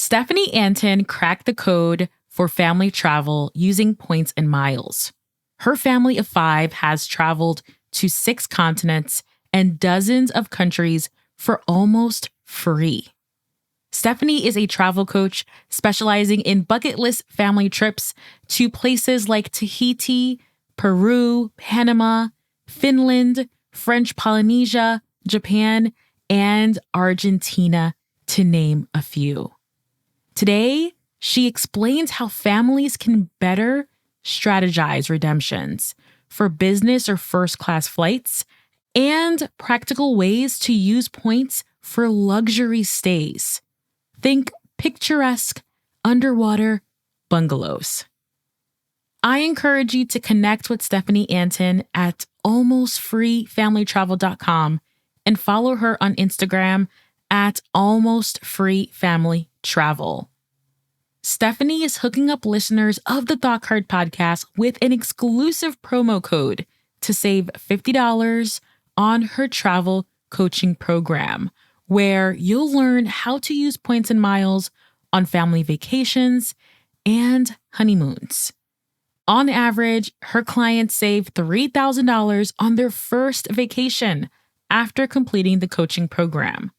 Stephanie Antin cracked the code for family travel using points and miles. Her family of 5 has traveled to 6 continents and dozens of countries for almost free. Stephanie is a travel coach specializing in bucket list family trips to places like Tahiti, Peru, Panama, Finland, French Polynesia, Japan, and Argentina, to name a few. Today, she explains how families can better strategize redemptions for business or first-class flights and practical ways to use points for luxury stays. Think picturesque underwater bungalows. I encourage you to connect with Stephanie Antin at almostfreefamilytravel.com and follow her on Instagram at almostfreefamilytravel. Stephanie is hooking up listeners of the Thought Card podcast with an exclusive promo code to save $50 on her travel coaching program, where you'll learn how to use points and miles on family vacations and honeymoons. On average, her clients save $3,000 on their first vacation after completing the coaching program.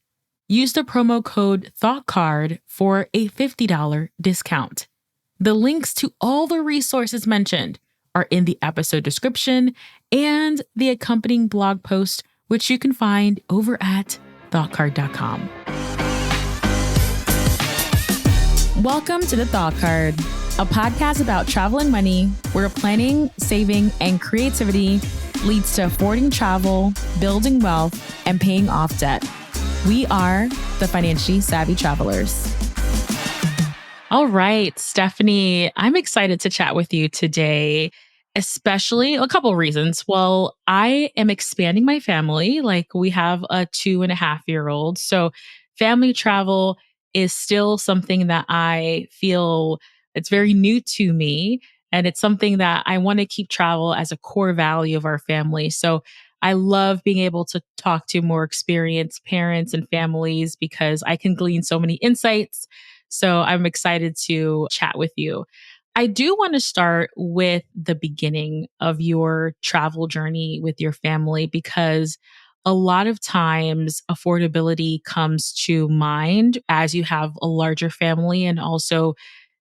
Use the promo code ThoughtCard for a $50 discount. The links to all the resources mentioned are in the episode description and the accompanying blog post, which you can find over at thoughtcard.com. Welcome to the Thought Card, a podcast about travel and money, where planning, saving, and creativity leads to affording travel, building wealth, and paying off debt. We are the financially savvy travelers. All right, Stephanie, I'm excited to chat with you today, especially a couple of reasons. Well, I am expanding my family. Like, we have a 2.5-year-old. So family travel is still something that I feel it's very new to me. And it's something that I want to keep travel as a core value of our family. So I love being able to talk to more experienced parents and families because I can glean so many insights. So I'm excited to chat with you. I do want to start with the beginning of your travel journey with your family, because a lot of times affordability comes to mind as you have a larger family, and also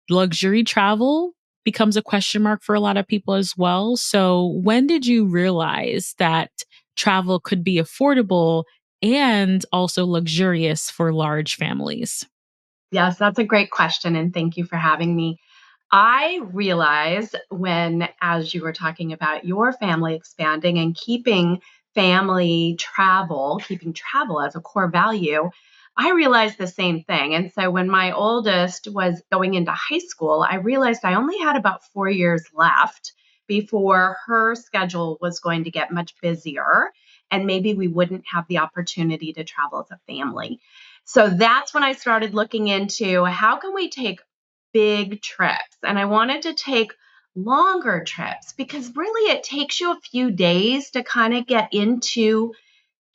luxury travel becomes a question mark for a lot of people as well. So when did you realize that travel could be affordable and also luxurious for large families? Yes, that's a great question. And thank you for having me. I realized when, as you were talking about your family expanding and keeping travel as a core value, I realized the same thing. And so when my oldest was going into high school, I realized I only had about 4 years left before her schedule was going to get much busier. And maybe we wouldn't have the opportunity to travel as a family. So that's when I started looking into how can we take big trips. And I wanted to take longer trips because really it takes you a few days to kind of get into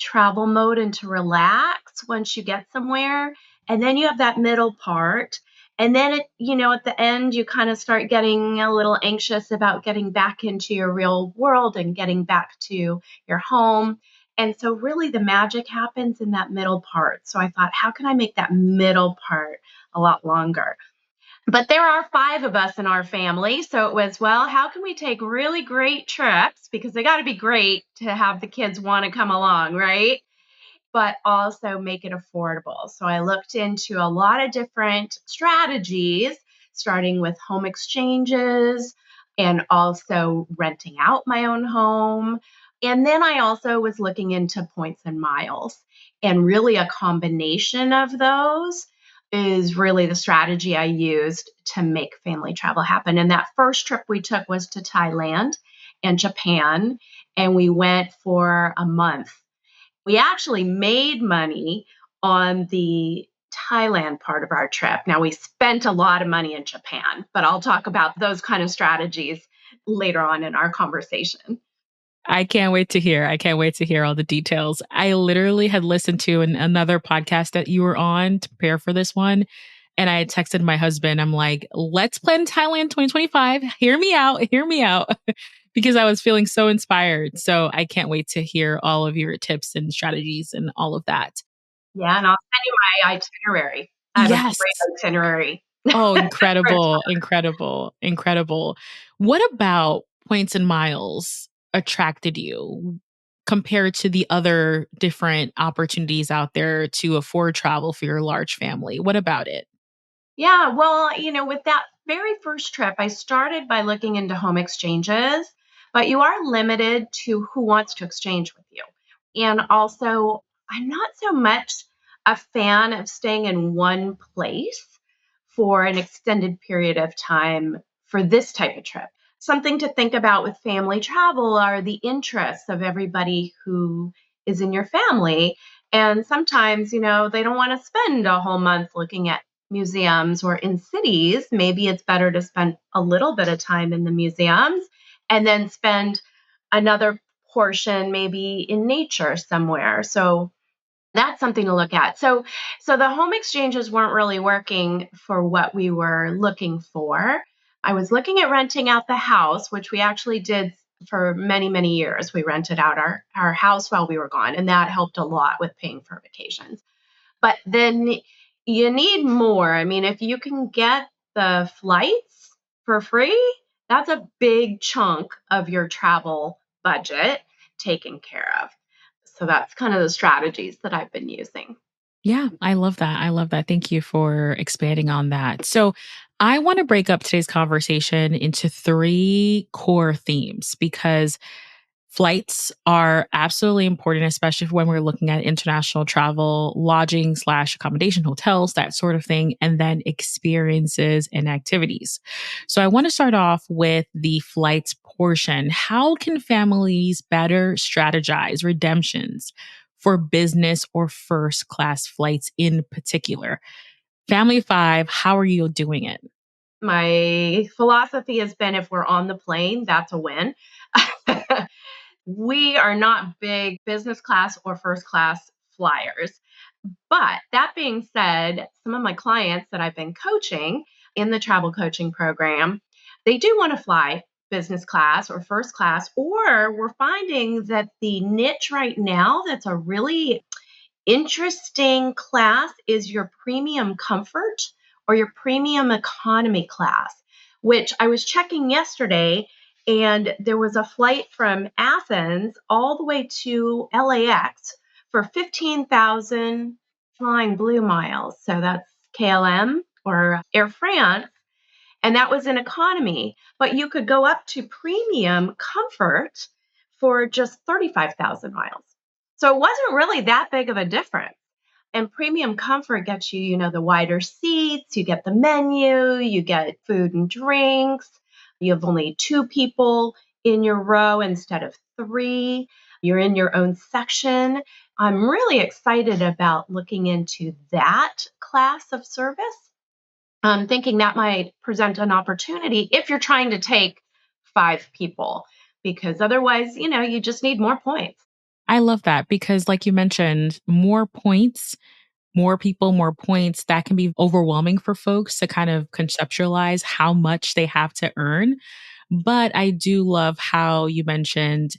travel mode and to relax once you get somewhere. And then you have that middle part. And then at the end, you kind of start getting a little anxious about getting back into your real world and getting back to your home. And so really the magic happens in that middle part. So I thought, how can I make that middle part a lot longer? But there are 5 of us in our family. So it was, well, how can we take really great trips? Because they got to be great to have the kids want to come along, right? But also make it affordable. So I looked into a lot of different strategies, starting with home exchanges and also renting out my own home. And then I also was looking into points and miles. And really a combination of those is really the strategy I used to make family travel happen. And that first trip we took was to Thailand and Japan, and we went for a month. We actually made money on the Thailand part of our trip. Now, we spent a lot of money in Japan, but I'll talk about those kind of strategies later on in our conversation. I can't wait to hear. I can't wait to hear all the details. I literally had listened to another podcast that you were on to prepare for this one. And I texted my husband, I'm like, let's plan Thailand 2025. Hear me out. Hear me out. Because I was feeling so inspired. So I can't wait to hear all of your tips and strategies and all of that. Yeah, and I'll send you my itinerary. I have a Yes. great itinerary. Oh, For incredible, incredible, incredible. What about points and miles attracted you compared to the other different opportunities out there to afford travel for your large family? What about it? Yeah, well, with that very first trip, I started by looking into home exchanges, but you are limited to who wants to exchange with you. And also, I'm not so much a fan of staying in one place for an extended period of time for this type of trip. Something to think about with family travel are the interests of everybody who is in your family. And sometimes, they don't want to spend a whole month looking at museums or in cities. Maybe it's better to spend a little bit of time in the museums and then spend another portion maybe in nature somewhere. So that's something to look at. So the home exchanges weren't really working for what we were looking for. I was looking at renting out the house, which we actually did for many, many years. We rented out our house while we were gone, and that helped a lot with paying for vacations. But then you need more. I mean, if you can get the flights for free, that's a big chunk of your travel budget taken care of. So that's kind of the strategies that I've been using. Yeah, I love that. I love that. Thank you for expanding on that. So, I want to break up today's conversation into three core themes because flights are absolutely important, especially when we're looking at international travel, lodging slash accommodation, hotels, that sort of thing, and then experiences and activities. So I want to start off with the flights portion. How can families better strategize redemptions for business or first class flights in particular? Family of five, how are you doing it? My philosophy has been if we're on the plane, that's a win. We are not big business class or first class flyers. But that being said, some of my clients that I've been coaching in the travel coaching program, they do want to fly business class or first class, or we're finding that the niche right now that's a really interesting class is your premium comfort or your premium economy class, which I was checking yesterday. And there was a flight from Athens all the way to LAX for 15,000 flying blue miles. So that's KLM or Air France. And that was in economy. But you could go up to premium comfort for just 35,000 miles. So it wasn't really that big of a difference. And premium comfort gets you, the wider seats, you get the menu, you get food and drinks. You have only two people in your row instead of three. You're in your own section. I'm really excited about looking into that class of service. I'm thinking that might present an opportunity if you're trying to take five people, because otherwise, you just need more points. I love that because, like you mentioned, more points, more people, more points, that can be overwhelming for folks to kind of conceptualize how much they have to earn. But I do love how you mentioned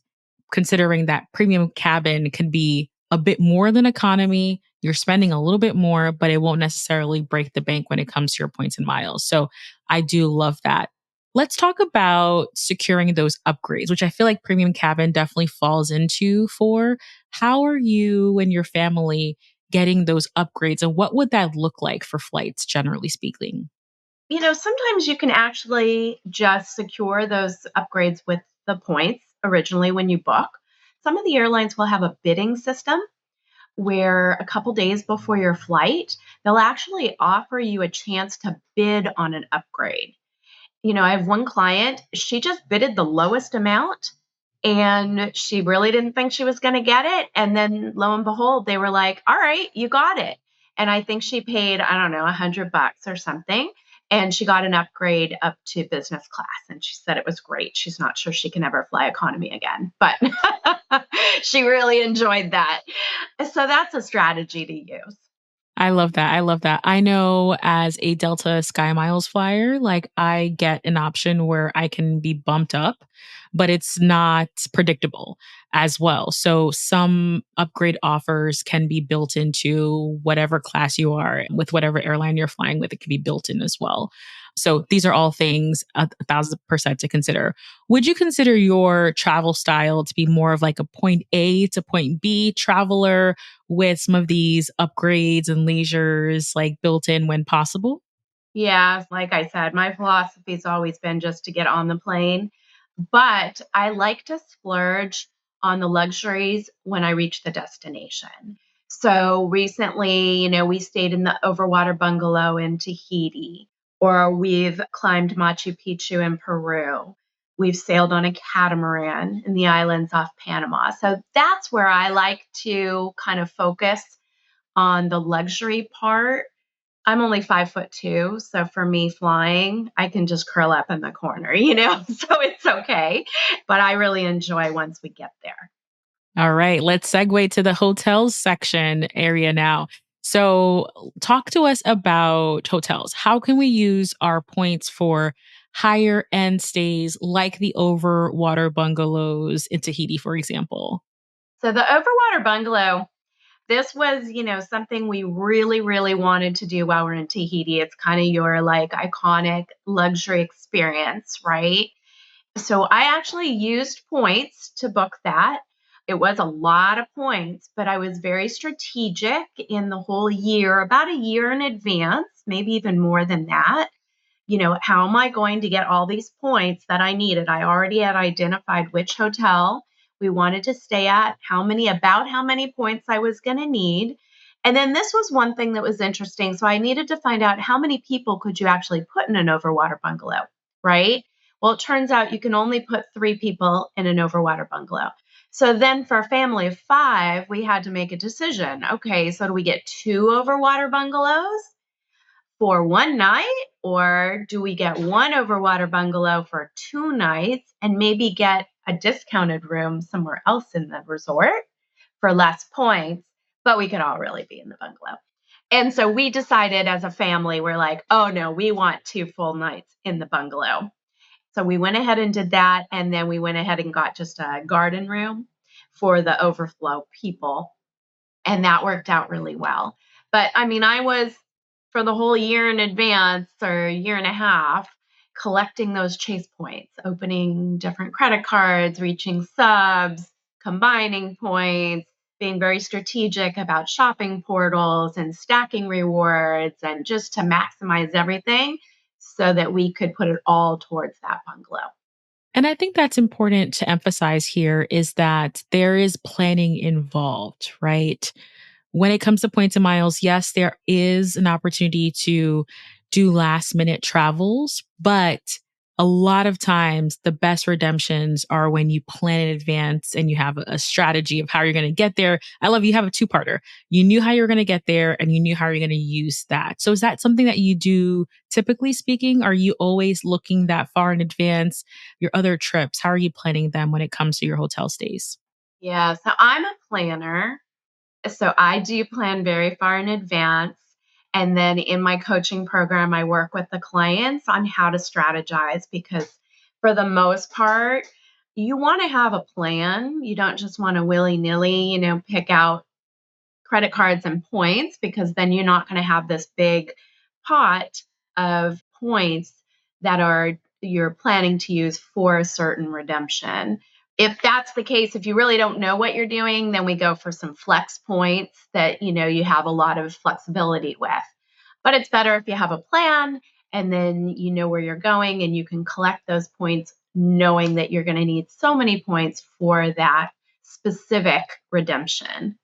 considering that premium cabin could be a bit more than economy. You're spending a little bit more, but it won't necessarily break the bank when it comes to your points and miles. So I do love that. Let's talk about securing those upgrades, which I feel like premium cabin definitely falls into for. How are you and your family getting those upgrades and what would that look like for flights, generally speaking? Sometimes you can actually just secure those upgrades with the points originally when you book. Some of the airlines will have a bidding system where a couple days before your flight, they'll actually offer you a chance to bid on an upgrade. I have one client, she just bidded the lowest amount and she really didn't think she was going to get it. And then lo and behold, they were like, all right, you got it. And I think she paid, I don't know, $100 or something. And she got an upgrade up to business class. And she said it was great. She's not sure she can ever fly economy again, but she really enjoyed that. So that's a strategy to use. I love that. I love that. I know as a Delta Sky Miles flyer, like I get an option where I can be bumped up, but it's not predictable as well. So some upgrade offers can be built into whatever class you are with whatever airline you're flying with. It can be built in as well. So these are all things 1,000% to consider. Would you consider your travel style to be more of like a point A to point B traveler with some of these upgrades and leisures like built in when possible? Yeah, like I said, my philosophy's always been just to get on the plane, but I like to splurge on the luxuries when I reach the destination. So recently, we stayed in the overwater bungalow in Tahiti, or we've climbed Machu Picchu in Peru. We've sailed on a catamaran in the islands off Panama. So that's where I like to kind of focus on the luxury part. I'm only 5'2", so for me flying, I can just curl up in the corner, so it's okay. But I really enjoy once we get there. All right, let's segue to the hotels section area now. So, talk to us about hotels. How can we use our points for higher end stays like the overwater bungalows in Tahiti, for example? So the overwater bungalow, this was, something we really, really wanted to do while we're in Tahiti. It's kind of your like iconic luxury experience, right? So I actually used points to book that. It was a lot of points, but I was very strategic in the whole year, about a year in advance, maybe even more than that. How am I going to get all these points that I needed? I already had identified which hotel we wanted to stay at, about how many points I was going to need. And then this was one thing that was interesting. So I needed to find out how many people could you actually put in an overwater bungalow, right? Well, it turns out you can only put 3 people in an overwater bungalow. So then for a family of 5, we had to make a decision. Okay, so do we get 2 overwater bungalows for one night, or do we get one overwater bungalow for 2 nights and maybe get a discounted room somewhere else in the resort for less points, but we could all really be in the bungalow? And so we decided as a family, we're like, oh no, we want 2 full nights in the bungalow. So we went ahead and did that. And then we went ahead and got just a garden room for the overflow people. And that worked out really well. But I mean, I was for the whole year in advance or year and a half collecting those chase points, opening different credit cards, reaching subs, combining points, being very strategic about shopping portals and stacking rewards and just to maximize everything so that we could put it all towards that bungalow. And I think that's important to emphasize here is that there is planning involved, right? When it comes to points and miles, yes, there is an opportunity to do last minute travels, but a lot of times the best redemptions are when you plan in advance and you have a strategy of how you're going to get there. I love you have a two-parter. You knew how you were going to get there and you knew how you're going to use that. So is that something that you do typically speaking? Are you always looking that far in advance? Your other trips, how are you planning them when it comes to your hotel stays? Yeah, so I'm a planner. So I do plan very far in advance. And then in my coaching program, I work with the clients on how to strategize because for the most part, you want to have a plan. You don't just want to willy nilly, pick out credit cards and points because then you're not going to have this big pot of points that are you're planning to use for a certain redemption. If that's the case, if you really don't know what you're doing, then we go for some flex points that you have a lot of flexibility with. But it's better if you have a plan and then you know where you're going and you can collect those points knowing that you're going to need so many points for that specific redemption.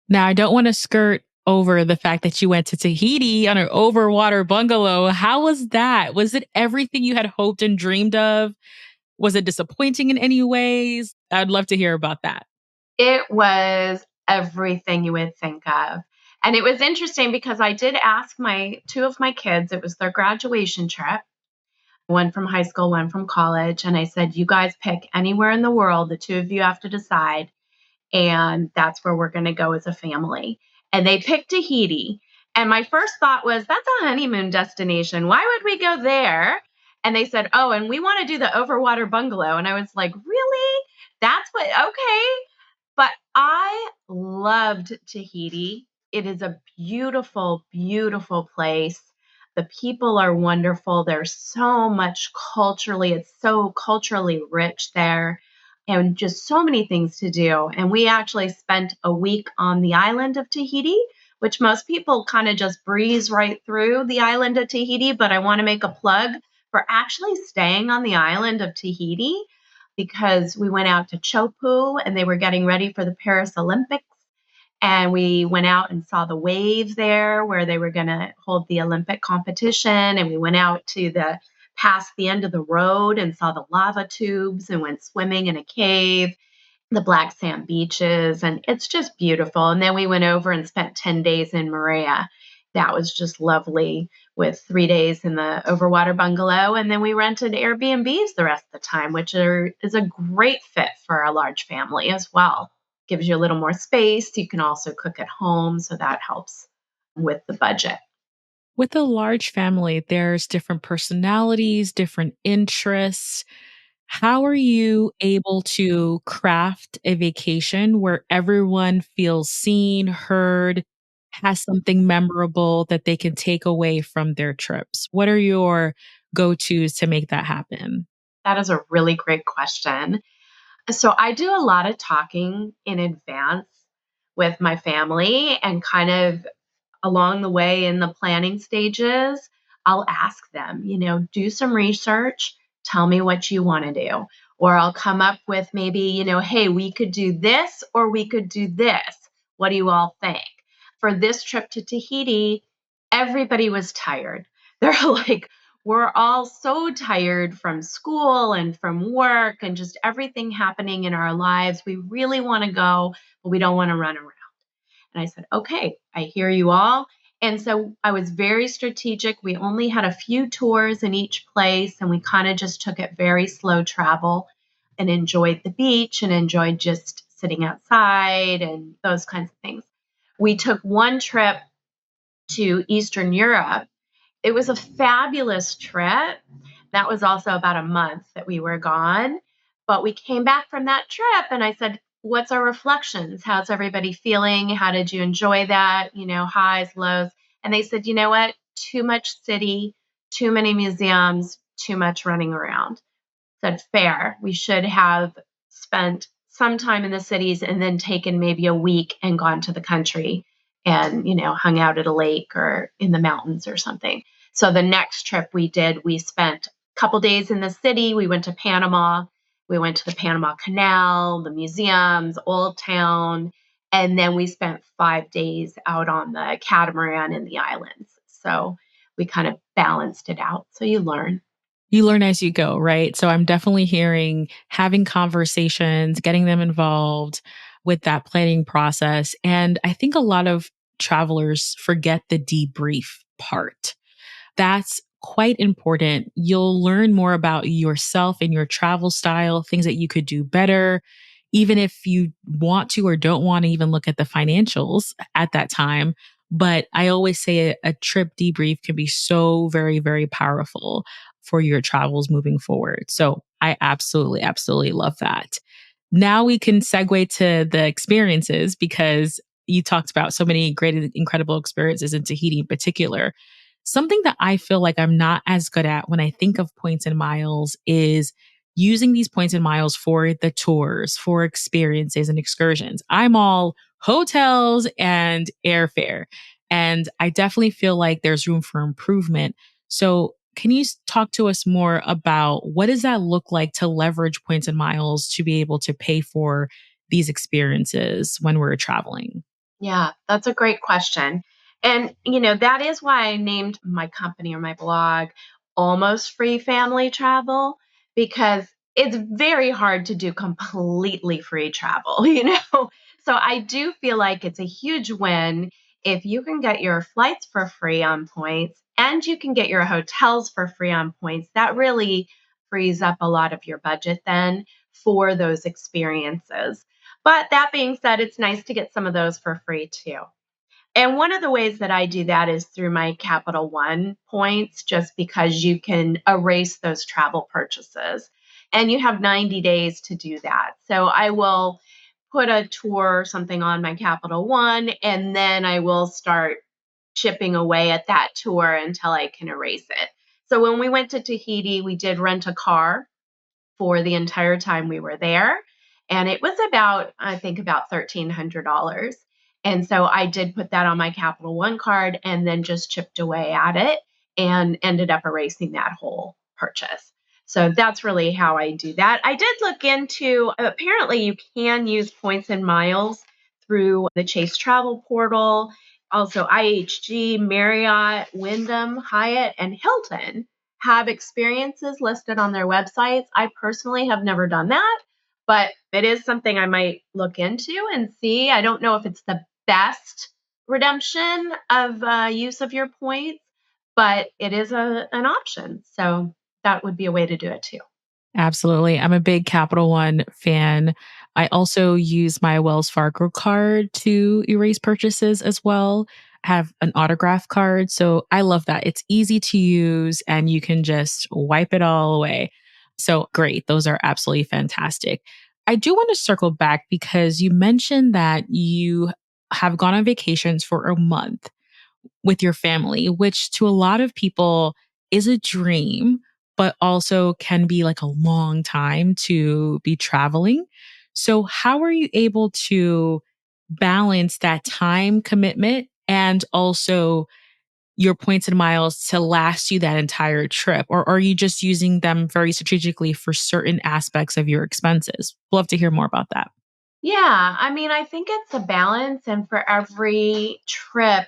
Now, I don't want to skirt over the fact that you went to Tahiti on an overwater bungalow. How was that? Was it everything you had hoped and dreamed of? Was it disappointing in any ways? I'd love to hear about that. It was everything you would think of. And it was interesting because I did ask my 2 of my kids, it was their graduation trip, one from high school, one from college. And I said, you guys pick anywhere in the world, the 2 of you have to decide. And that's where we're going to go as a family. And they picked Tahiti. And my first thought was, that's a honeymoon destination. Why would we go there? And they said, oh, and we want to do the overwater bungalow. And I was like, really? That's what, okay. But I loved Tahiti. It is a beautiful, beautiful place. The people are wonderful. There's so much culturally, it's so culturally rich there, and just so many things to do. And we actually spent a week on the island of Tahiti, which most people kind of just breeze right through the island of Tahiti. But I want to make a plug for actually staying on the island of Tahiti because we went out to Chopu and they were getting ready for the Paris Olympics. And we went out and saw the wave there where they were going to hold the Olympic competition. And we went out to the past the end of the road and saw the lava tubes and went swimming in a cave, the black sand beaches. And it's just beautiful. And then we went over and spent 10 days in Maria. That was just lovely with 3 days in the overwater bungalow. And then we rented Airbnbs the rest of the time, which is a great fit for a large family as well. Gives you a little more space. You can also cook at home, so that helps with the budget. With a large family, there's different personalities, different interests. How are you able to craft a vacation where everyone feels seen, heard, has something memorable that they can take away from their trips? What are your go tos to make that happen? That is a really great question. So I do a lot of talking in advance with my family and kind of along the way in the planning stages, I'll ask them, do some research, tell me what you want to do. Or I'll come up with maybe, hey, we could do this or we could do this. What do you all think? For this trip to Tahiti, everybody was tired. They're like, we're all so tired from school and from work and just everything happening in our lives. We really want to go, but we don't want to run around. And I said, okay, I hear you all. And so I was very strategic. We only had a few tours in each place, and we kind of just took it very slow travel and enjoyed the beach and enjoyed just sitting outside and those kinds of things. We took one trip to Eastern Europe. It was a fabulous trip. That was also about a month that we were gone. But we came back from that trip and I said, what's our reflections? How's everybody feeling? How did you enjoy that? Highs, lows. And they said, you know what? Too much city, too many museums, too much running around. Said, fair. We should have spent some time in the cities and then taken maybe a week and gone to the country and, hung out at a lake or in the mountains or something. So the next trip we did, we spent a couple days in the city. We went to Panama. We went to the Panama Canal, the museums, Old Town, and then we spent 5 days out on the catamaran in the islands. So we kind of balanced it out. So you learn. You learn as you go, right? So I'm definitely hearing having conversations, getting them involved with that planning process. And I think a lot of travelers forget the debrief part. That's quite important. You'll learn more about yourself and your travel style, things that you could do better, even if you want to or don't want to even look at the financials at that time. But I always say a trip debrief can be so very, very powerful for your travels moving forward. So I absolutely, absolutely love that. Now we can segue to the experiences because you talked about so many great, incredible experiences in Tahiti in particular. Something that I feel like I'm not as good at when I think of points and miles is using these points and miles for the tours, for experiences and excursions. I'm all hotels and airfare. And I definitely feel like there's room for improvement. So, can you talk to us more about what does that look like to leverage points and miles to be able to pay for these experiences when we're traveling? Yeah, that's a great question. And, that is why I named my company or my blog Almost Free Family Travel, because it's very hard to do completely free travel, So I do feel like it's a huge win if you can get your flights for free on points and you can get your hotels for free on points. That really frees up a lot of your budget then for those experiences. But that being said, it's nice to get some of those for free too. And one of the ways that I do that is through my Capital One points, just because you can erase those travel purchases. And you have 90 days to do that. So I will put a tour or something on my Capital One, and then I will start chipping away at that tour until I can erase it. So when we went to Tahiti, we did rent a car for the entire time we were there. And it was about, I think, about $1,300. And so I did put that on my Capital One card and then just chipped away at it and ended up erasing that whole purchase. So that's really how I do that. I did look into, apparently, you can use points and miles through the Chase Travel Portal. Also, IHG, Marriott, Wyndham, Hyatt, and Hilton have experiences listed on their websites. I personally have never done that, but it is something I might look into and see. I don't know if it's the best redemption of use of your points, but it is an option. So that would be a way to do it too. Absolutely. I'm a big Capital One fan. I also use my Wells Fargo card to erase purchases as well. I have an autograph card. So I love that. It's easy to use and you can just wipe it all away. So great. Those are absolutely fantastic. I do want to circle back because you mentioned that you have gone on vacations for a month with your family, which to a lot of people is a dream, but also can be like a long time to be traveling. So, how are you able to balance that time commitment and also your points and miles to last you that entire trip? Or are you just using them very strategically for certain aspects of your expenses? Love to hear more about that. Yeah, I mean, I think it's a balance, and for every trip,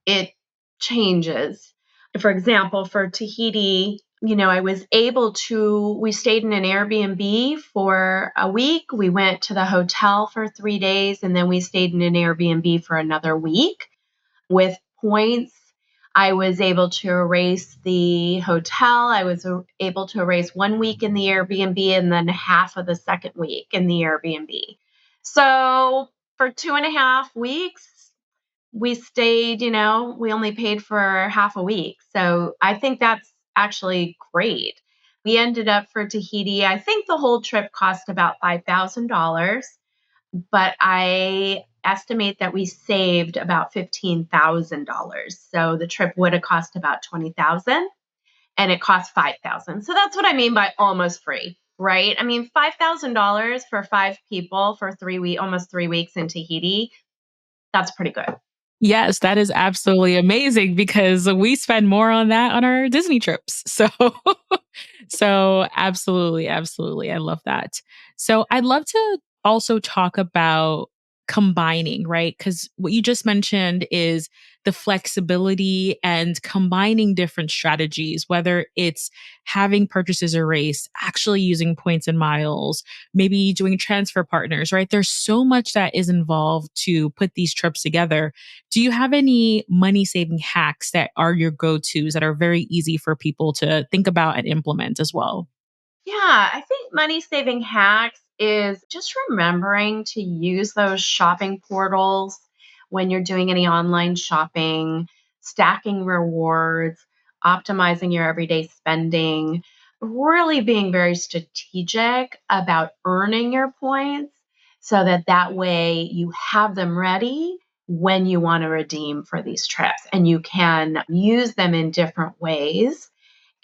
it changes. For example, for Tahiti, I was able to, we stayed in an Airbnb for a week. We went to the hotel for 3 days, and then we stayed in an Airbnb for another week. With points, I was able to erase the hotel. I was able to erase 1 week in the Airbnb and then half of the second week in the Airbnb. So for 2.5 weeks, we stayed, we only paid for half a week. So I think that's actually great. We ended up for Tahiti, I think the whole trip cost about $5,000, but I estimate that we saved about $15,000. So the trip would have cost about 20,000 and it cost 5,000. So that's what I mean by almost free, right? I mean, $5,000 for 5 people for 3 weeks, almost 3 weeks in Tahiti, that's pretty good. Yes, that is absolutely amazing because we spend more on that on our Disney trips. So so absolutely, absolutely. I love that. So I'd love to also talk about combining, right? Cuz what you just mentioned is the flexibility and combining different strategies, whether it's having purchases erased, actually using points and miles, maybe doing transfer partners, right? There's so much that is involved to put these trips together. Do you have any money saving hacks that are your go tos that are very easy for people to think about and implement as well? Yeah, I think money saving hacks is just remembering to use those shopping portals when you're doing any online shopping, stacking rewards, optimizing your everyday spending, really being very strategic about earning your points so that that way you have them ready when you want to redeem for these trips and you can use them in different ways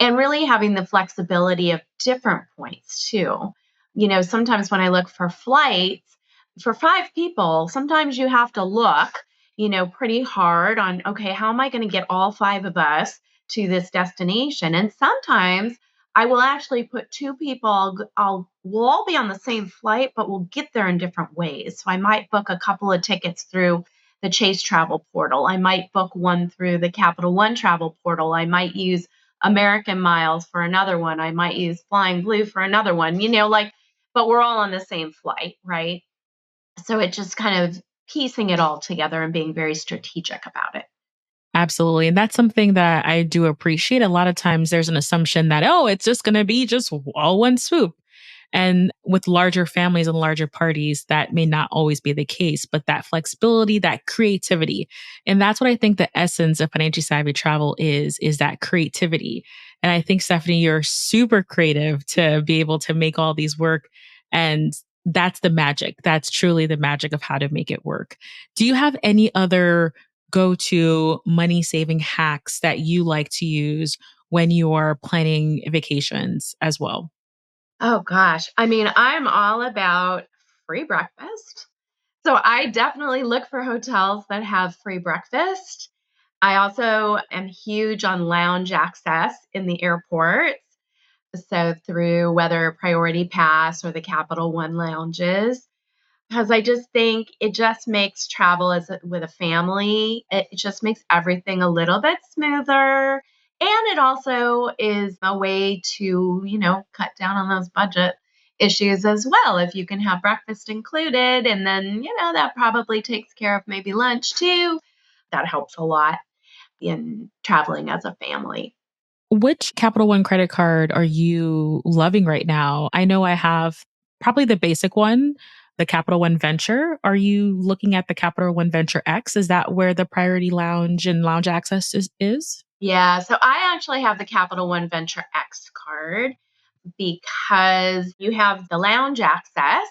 and really having the flexibility of different points too. Sometimes when I look for flights for 5 people, sometimes you have to look, pretty hard on, okay, how am I going to get all 5 of us to this destination? And sometimes I will actually put 2 people, we'll all be on the same flight, but we'll get there in different ways. So I might book a couple of tickets through the Chase Travel Portal. I might book one through the Capital One Travel Portal. I might use American Miles for another one. I might use Flying Blue for another one, but we're all on the same flight, right? So it just kind of piecing it all together and being very strategic about it. Absolutely. And that's something that I do appreciate. A lot of times there's an assumption that, oh, it's just going to be just all one swoop. And with larger families and larger parties, that may not always be the case, but that flexibility, that creativity. And that's what I think the essence of financially savvy travel is that creativity. And I think, Stephanie, you're super creative to be able to make all these work. And that's the magic. That's truly the magic of how to make it work. Do you have any other go to money saving hacks that you like to use when you are planning vacations as well? Oh gosh. I mean, I'm all about free breakfast. So I definitely look for hotels that have free breakfast. I also am huge on lounge access in the airports. So through whether Priority Pass or the Capital One lounges, because I just think it just makes travel with a family, it just makes everything a little bit smoother. And it also is a way to, cut down on those budget issues as well. If you can have breakfast included, and then, that probably takes care of maybe lunch too. That helps a lot in traveling as a family. Which Capital One credit card are you loving right now? I know I have probably the basic one, the Capital One Venture. Are you looking at the Capital One Venture X? Is that where the Priority Lounge and lounge access is? Yeah, so I actually have the Capital One Venture X card because you have the lounge access.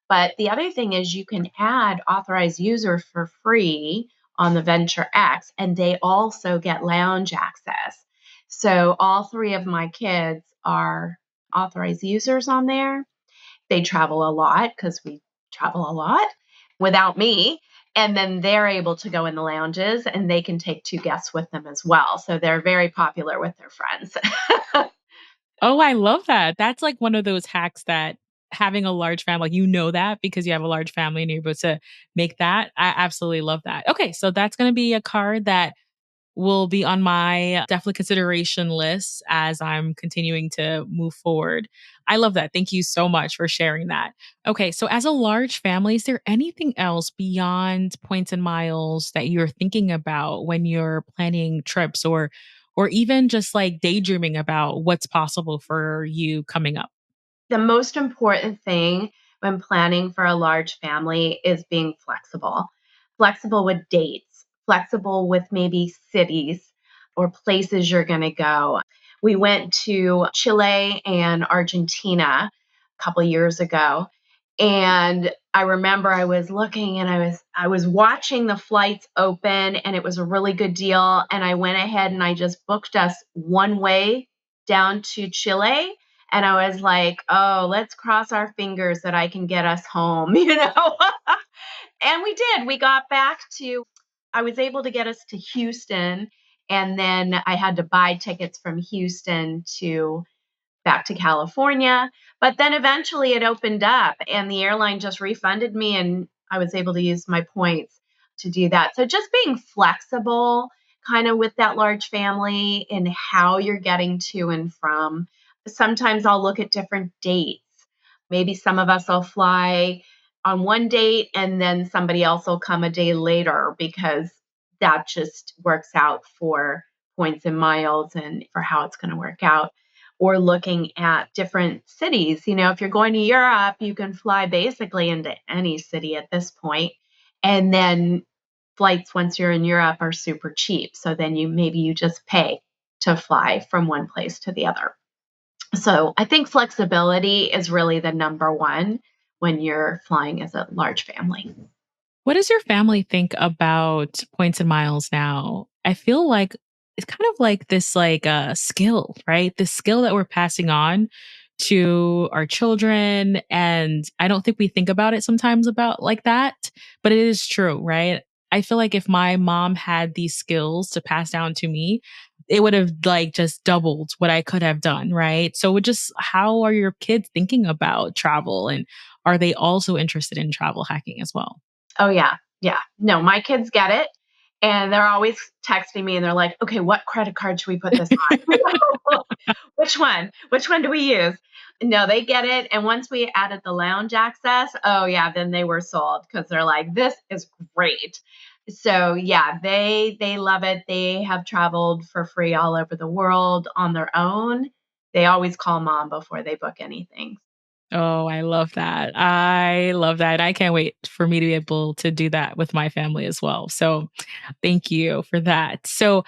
But the other thing is you can add authorized user for free on the Venture X, and they also get lounge access. So all three of my kids are authorized users on there. They travel a lot because we travel a lot without me. And then they're able to go in the lounges and they can take two guests with them as well. So they're very popular with their friends. Oh, I love that. That's like one of those hacks that having a large family, like you know that because you have a large family and you're able to make that. I absolutely love that. Okay, so that's going to be a card that will be on my definitely consideration list as I'm continuing to move forward. I love that. Thank you so much for sharing that. Okay, so as a large family, is there anything else beyond points and miles that you're thinking about when you're planning trips or even just like daydreaming about what's possible for you coming up? The most important thing when planning for a large family is being flexible. Flexible with dates, flexible with maybe cities or places you're going to go. We went to Chile and Argentina a couple years ago, and I remember I was looking and I was watching the flights open, and it was a really good deal, and I went ahead and I just booked us one way down to Chile, and I was like, "Oh, let's cross our fingers that I can get us home," And we did. We got back to I was able to get us to Houston, and then I had to buy tickets from Houston to back to California. But then eventually it opened up and the airline just refunded me, and I was able to use my points to do that. So just being flexible kind of with that large family and how you're getting to and from. Sometimes I'll look at different dates. Maybe some of us will fly on one date and then somebody else will come a day later because that just works out for points and miles and for how it's going to work out, or looking at different cities. If you're going to Europe, you can fly basically into any city at this point. And then flights once you're in Europe are super cheap. So then you just pay to fly from one place to the other. So I think flexibility is really the number one when you're flying as a large family. What does your family think about points and miles now? I feel like it's kind of like this skill, right? This skill that we're passing on to our children. And I don't think we think about it sometimes about like that, but it is true, right? I feel like if my mom had these skills to pass down to me, it would have like just doubled what I could have done, right? So it just how are your kids thinking about travel and are they also interested in travel hacking as well? Oh, yeah. Yeah. No, my kids get it. And they're always texting me and they're like, okay, what credit card should we put this on? Which one? Which one do we use? No, they get it. And once we added the lounge access, oh, yeah, then they were sold because they're like, this is great. So yeah, they love it. They have traveled for free all over the world on their own. They always call mom before they book anything. Oh, I love that. I love that. I can't wait for me to be able to do that with my family as well. So thank you for that. So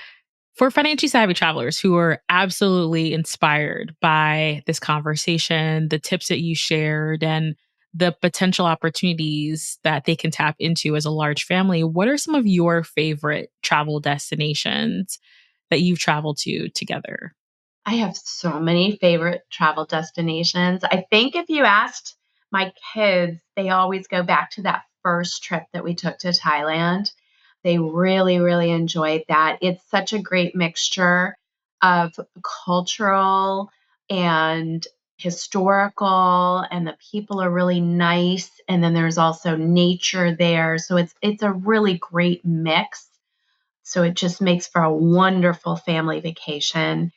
for financially savvy travelers who are absolutely inspired by this conversation, the tips that you shared, and the potential opportunities that they can tap into as a large family, what are some of your favorite travel destinations that you've traveled to together? I have so many favorite travel destinations. I think if you asked my kids, they always go back to that first trip that we took to Thailand. They really, really enjoyed that. It's such a great mixture of cultural and historical, and the people are really nice. And then there's also nature there. So it's a really great mix. So it just makes for a wonderful family vacation.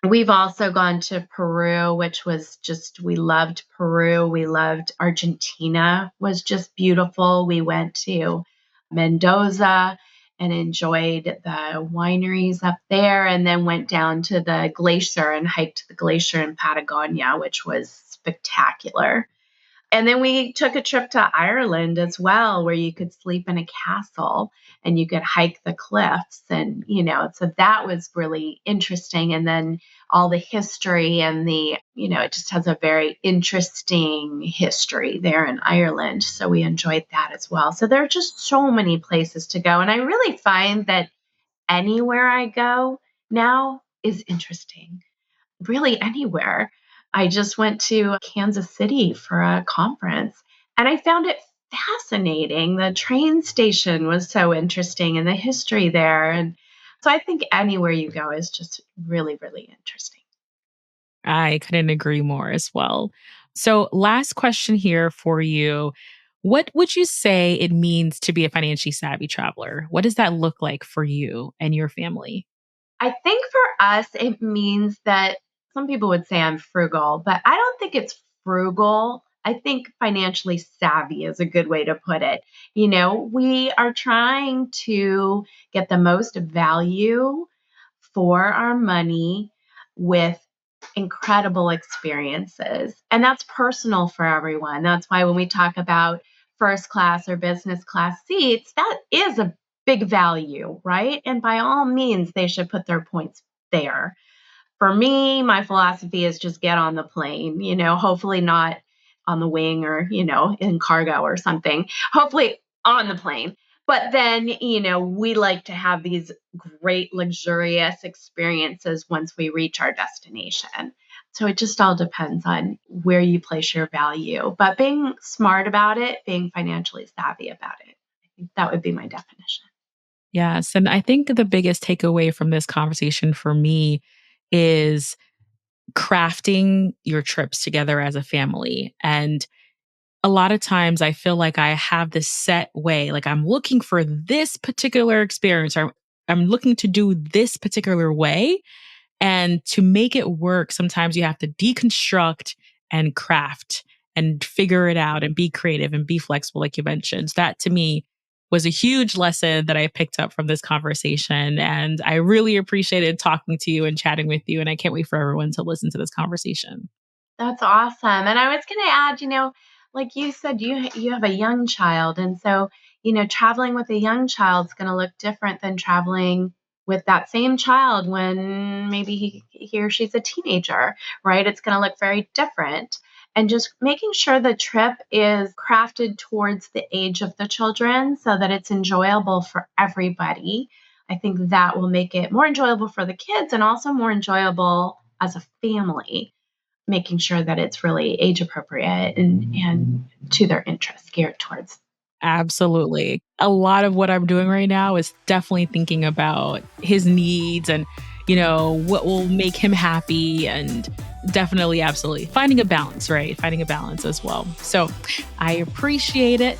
We've also gone to Peru, which was just, we loved Peru. We loved Argentina, was just beautiful. We went to Mendoza and enjoyed the wineries up there, and then went down to the glacier and hiked the glacier in Patagonia, which was spectacular. And then we took a trip to Ireland as well, where you could sleep in a castle and you could hike the cliffs. And, so that was really interesting. And then all the history and it just has a very interesting history there in Ireland. So we enjoyed that as well. So there are just so many places to go. And I really find that anywhere I go now is interesting, really anywhere. I just went to Kansas City for a conference and I found it fascinating. The train station was so interesting and the history there. And so I think anywhere you go is just really, really interesting. I couldn't agree more as well. So, last question here for you. What would you say it means to be a financially savvy traveler? What does that look like for you and your family? I think for us, it means that some people would say I'm frugal, but I don't think it's frugal. I think financially savvy is a good way to put it. We are trying to get the most value for our money with incredible experiences. And that's personal for everyone. That's why when we talk about first class or business class seats, that is a big value, right? And by all means, they should put their points there. For me, my philosophy is just get on the plane, hopefully not on the wing or, in cargo or something, hopefully on the plane. But then, we like to have these great, luxurious experiences once we reach our destination. So it just all depends on where you place your value. But being smart about it, being financially savvy about it, I think that would be my definition. Yes. And I think the biggest takeaway from this conversation for me is crafting your trips together as a family. And a lot of times I feel like I have this set way, like I'm looking for this particular experience, or I'm looking to do this particular way. And to make it work, sometimes you have to deconstruct and craft and figure it out and be creative and be flexible, like you mentioned. That to me was a huge lesson that I picked up from this conversation. And I really appreciated talking to you and chatting with you. And I can't wait for everyone to listen to this conversation. That's awesome. And I was going to add, like you said, you have a young child, and so traveling with a young child is going to look different than traveling with that same child when maybe he or she's a teenager, right? It's going to look very different. And just making sure the trip is crafted towards the age of the children so that it's enjoyable for everybody. I think that will make it more enjoyable for the kids and also more enjoyable as a family, making sure that it's really age appropriate and to their interests, geared towards. Absolutely. A lot of what I'm doing right now is definitely thinking about his needs and, what will make him happy, and definitely, absolutely finding a balance, right? Finding a balance as well. So I appreciate it.